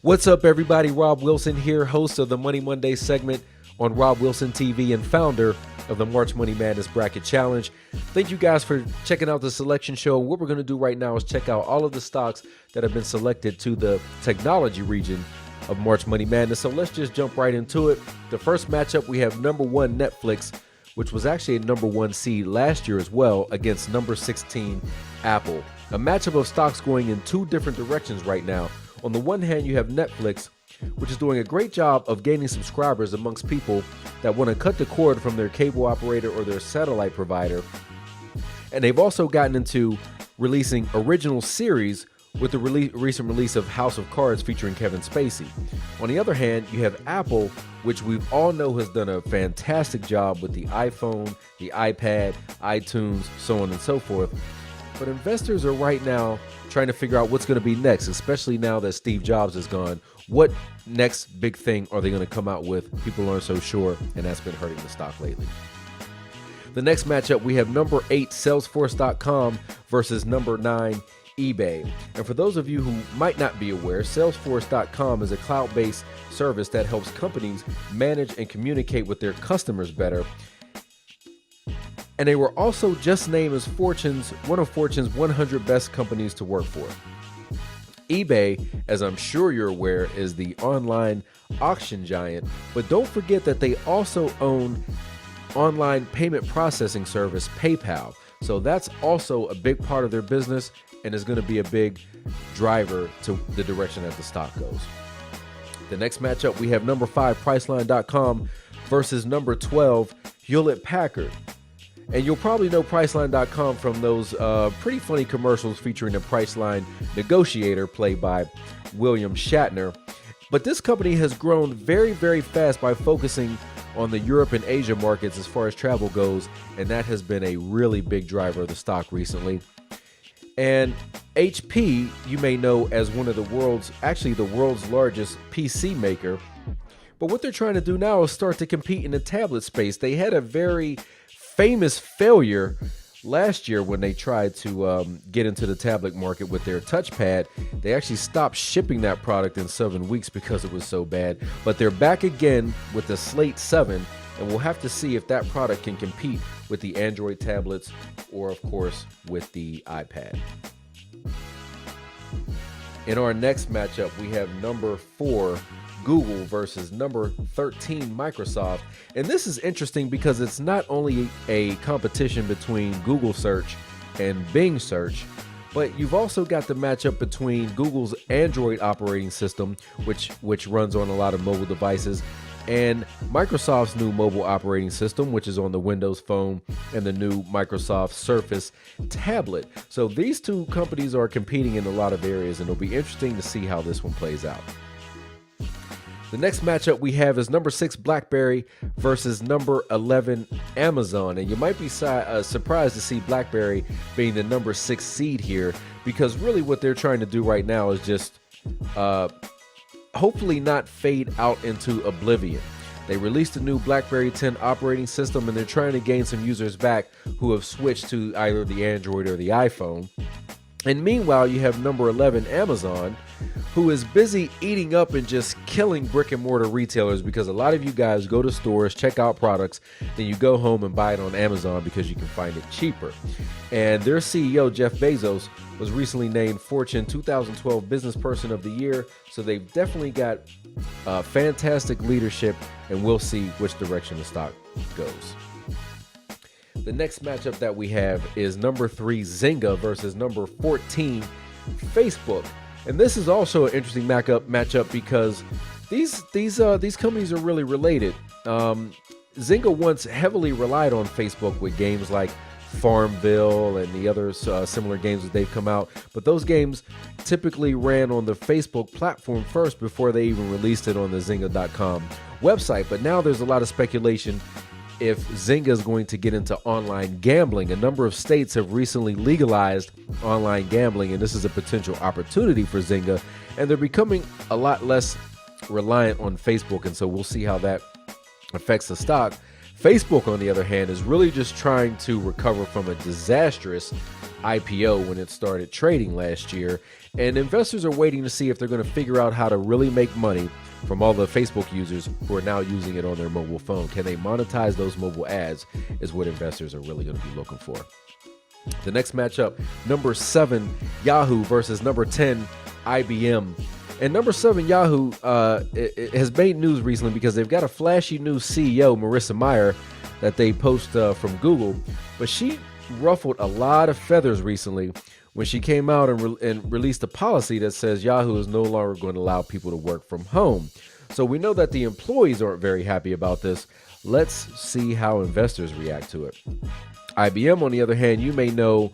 What's up, everybody? Rob Wilson here, host of the Money Monday segment on Rob Wilson TV and founder of the March Money Madness Bracket Challenge. Thank you guys for checking out the selection show. What we're going to do right now is check out all of the stocks that have been selected to the technology region of March Money Madness. So let's just jump right into it. The first matchup, we have number 1 Netflix, which was actually a number 1 seed last year as well, against number 16 Apple. A matchup of stocks going in two different directions right now. On the one hand, you have Netflix, which is doing a great job of gaining subscribers amongst people that want to cut the cord from their cable operator or their satellite provider. And they've also gotten into releasing original series with the recent release of House of Cards featuring Kevin Spacey. On the other hand, you have Apple, which we all know has done a fantastic job with the iPhone, the iPad, iTunes, so on and so forth. But investors are right now trying to figure out what's going to be next, especially now that Steve Jobs is gone. What next big thing are they going to come out with? People aren't so sure, and that's been hurting the stock lately. The next matchup, we have number 8 Salesforce.com versus number 9 eBay. And for those of you who might not be aware, Salesforce.com is a cloud-based service that helps companies manage and communicate with their customers better. And they were also just named as one of Fortune's 100 best companies to work for. eBay, as I'm sure you're aware, is the online auction giant, but don't forget that they also own online payment processing service PayPal. So that's also a big part of their business and is going to be a big driver to the direction that the stock goes. The next matchup, we have number 5 Priceline.com versus number 12 Hewlett-Packard. And you'll probably know Priceline.com from those pretty funny commercials featuring a Priceline negotiator played by William Shatner. But this company has grown very, very fast by focusing on the Europe and Asia markets as far as travel goes, and that has been a really big driver of the stock recently. And HP, you may know as one of the world's largest PC maker. But what they're trying to do now is start to compete in the tablet space. They had a very famous failure last year when they tried to get into the tablet market with their touchpad. They actually stopped shipping that product in 7 weeks because it was so bad. But they're back again with the Slate 7, and we'll have to see if that product can compete with the Android tablets or, of course, with the iPad. In our next matchup, we have number 4 Google versus number 13 Microsoft. And this is interesting because it's not only a competition between Google search and Bing search, but you've also got the matchup between Google's Android operating system, which runs on a lot of mobile devices, and Microsoft's new mobile operating system, which is on the Windows Phone and the new Microsoft Surface tablet. So these two companies are competing in a lot of areas, and it'll be interesting to see how this one plays out. The next matchup we have is number 6 Blackberry versus number 11 Amazon. And you might be surprised to see Blackberry being the number 6 seed here, because really what they're trying to do right now is just hopefully not fade out into oblivion. They released a new BlackBerry 10 operating system, and they're trying to gain some users back who have switched to either the Android or the iPhone. And meanwhile, you have number 11 Amazon, who is busy eating up and just killing brick and mortar retailers, because a lot of you guys go to stores, check out products, then you go home and buy it on Amazon because you can find it cheaper. And their CEO, Jeff Bezos, was recently named Fortune 2012 Business Person of the Year. So they've definitely got fantastic leadership, and we'll see which direction the stock goes. The next matchup that we have is number 3 Zynga versus number 14 Facebook. And this is also an interesting matchup because these companies are really related. Zynga once heavily relied on Facebook with games like Farmville and the other similar games that they've come out, but those games typically ran on the Facebook platform first before they even released it on the Zynga.com website. But now there's a lot of speculation if Zynga is going to get into online gambling. A number of states have recently legalized online gambling, and this is a potential opportunity for Zynga, and they're becoming a lot less reliant on Facebook, and so we'll see how that affects the stock. Facebook, on the other hand, is really just trying to recover from a disastrous IPO when it started trading last year. And investors are waiting to see if they're going to figure out how to really make money from all the Facebook users who are now using it on their mobile phone. Can they monetize those mobile ads is what investors are really going to be looking for. The next matchup, number 7, Yahoo versus number 10, IBM. And number 7, Yahoo it has made news recently because they've got a flashy new CEO, Marissa Mayer, that they post from Google. But she ruffled a lot of feathers recently when she came out and released a policy that says Yahoo is no longer going to allow people to work from home. So we know that the employees aren't very happy about this. Let's see how investors react to it. IBM, on the other hand, you may know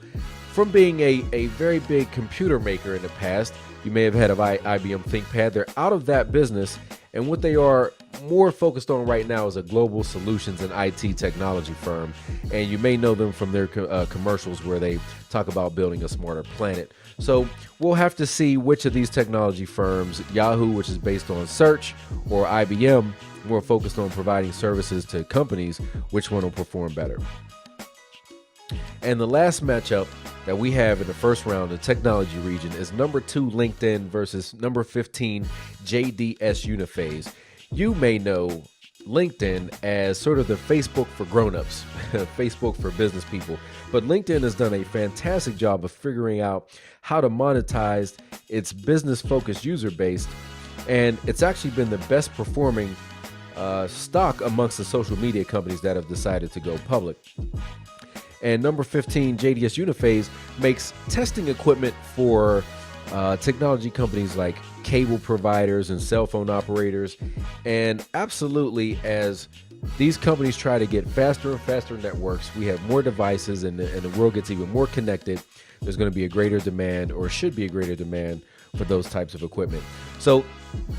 from being a very big computer maker in the past. You may have had an IBM ThinkPad. They're out of that business, and what they are more focused on right now is a global solutions and IT technology firm. And you may know them from their commercials where they talk about building a smarter planet. So we'll have to see which of these technology firms, Yahoo, which is based on search, or IBM, more focused on providing services to companies, which one will perform better. And the last matchup that we have in the first round, the technology region, is number 2, LinkedIn versus number 15, JDS Uniphase. You may know LinkedIn as sort of the Facebook for grown-ups, Facebook for business people. But LinkedIn has done a fantastic job of figuring out how to monetize its business-focused user base. And it's actually been the best performing stock amongst the social media companies that have decided to go public. And number 15, JDS Uniphase, makes testing equipment for technology companies like cable providers and cell phone operators. And absolutely, as these companies try to get faster and faster networks, we have more devices, and the world gets even more connected, there's going to be a greater demand, or should be a greater demand, for those types of equipment. So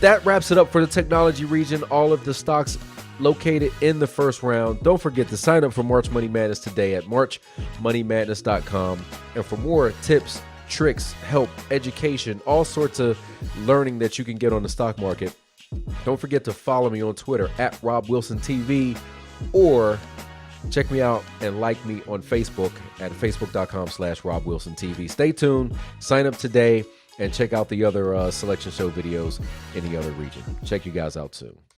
that wraps it up for the technology region. All of the stocks located in the first round. Don't forget to sign up for March Money Madness today at marchmoneymadness.com. And for more tips, tricks, help, education, all sorts of learning that you can get on the stock market, don't forget to follow me on Twitter at RobWilsonTV, or check me out and like me on Facebook at facebook.com/RobWilsonTV. Stay tuned, sign up today, and check out the other selection show videos in the other region. Check you guys out soon.